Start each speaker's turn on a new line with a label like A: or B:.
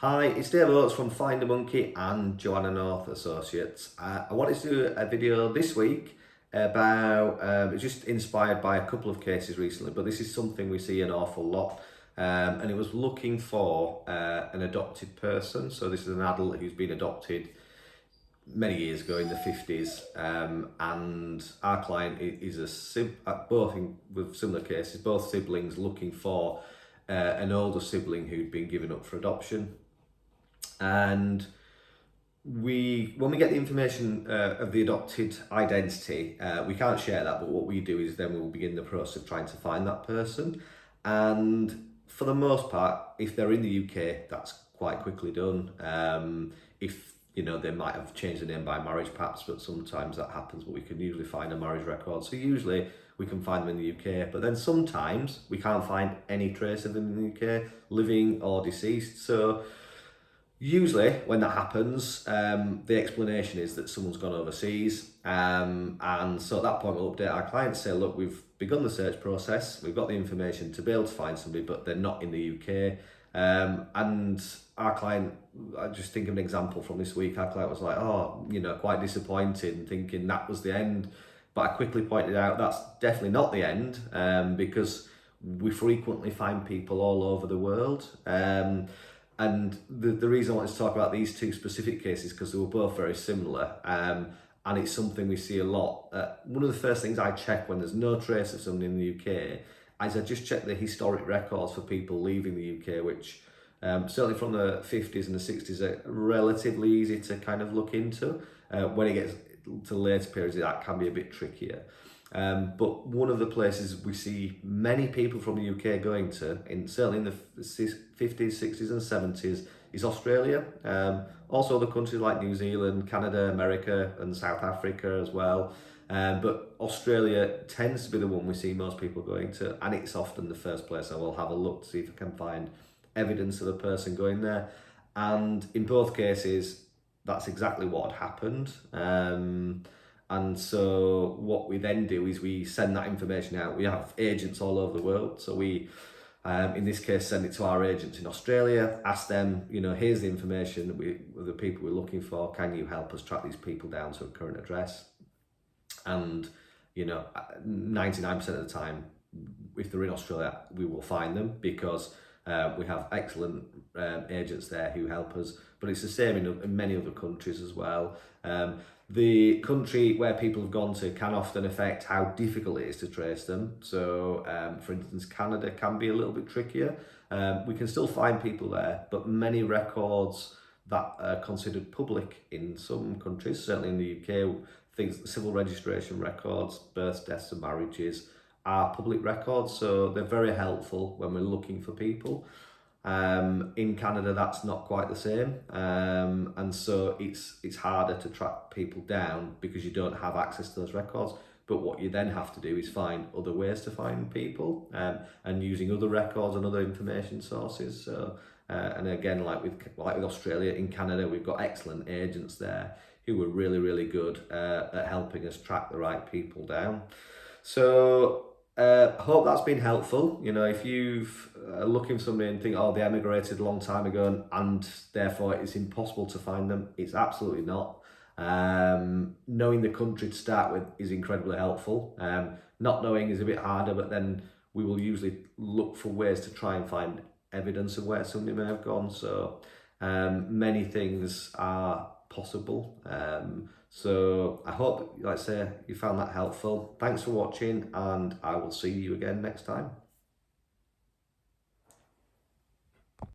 A: Hi, it's Dave Oates from FinderMonkey and Joanna North Associates. I wanted to do a video this week about, it's just inspired by a couple of cases recently, but this is something we see an awful lot. And it was looking for an adopted person. So this is an adult who's been adopted many years ago in the 50s, and our client is with similar cases, both siblings looking for an older sibling who'd been given up for adoption. And when we get the information of the adopted identity, we can't share that, but what we do is then we'll begin the process of trying to find that person. And for the most part, if they're in the UK, that's quite quickly done. If they might have changed the name by marriage perhaps, but sometimes that happens, but we can usually find a marriage record. So usually we can find them in the UK, but then sometimes we can't find any trace of them in the UK, living or deceased. So usually when that happens, the explanation is that someone's gone overseas. And so at that point we'll update our clients, say, look, we've begun the search process, we've got the information to be able to find somebody, but they're not in the UK. And our client, I just think of an example from this week, our client was like, quite disappointed and thinking that was the end. But I quickly pointed out that's definitely not the end, because we frequently find people all over the world. And the reason I wanted to talk about these two specific cases because they were both very similar, and it's something we see a lot. One of the first things I check when there's no trace of somebody in the UK is I just check the historic records for people leaving the UK, which certainly from the 50s and the 60s are relatively easy to kind of look into. When it gets to later periods, that can be a bit trickier. But one of the places we see many people from the UK going to, certainly in the 50s, 60s and 70s, is Australia. Also other countries like New Zealand, Canada, America and South Africa as well. But Australia tends to be the one we see most people going to, and it's often the first place I will have a look to see if I can find evidence of a person going there. And in both cases, that's exactly what had happened. And so what we then do is we send that information out. We have agents all over the world. So we, in this case, send it to our agents in Australia, ask them, here's the information that the people we're looking for. Can you help us track these people down to a current address? And, 99% of the time, if they're in Australia, we will find them because we have excellent agents there who help us. But it's the same in many other countries as well. The country where people have gone to can often affect how difficult it is to trace them. So, for instance, Canada can be a little bit trickier. We can still find people there, but many records that are considered public in some countries, certainly in the UK, things, civil registration records, births, deaths and marriages are public records. So they're very helpful when we're looking for people. In Canada, that's not quite the same, and so it's harder to track people down because you don't have access to those records. But what you then have to do is find other ways to find people, and using other records and other information sources. So, and again, like with Australia, in Canada, we've got excellent agents there who were really, really good at helping us track the right people down. So I hope that's been helpful. If you've looking for somebody and think, they emigrated a long time ago and therefore it's impossible to find them, it's absolutely not. Knowing the country to start with is incredibly helpful. Not knowing is a bit harder, but then we will usually look for ways to try and find evidence of where somebody may have gone. So many things are possible. So I hope, like I say, you found that helpful. Thanks for watching, and I will see you again next time.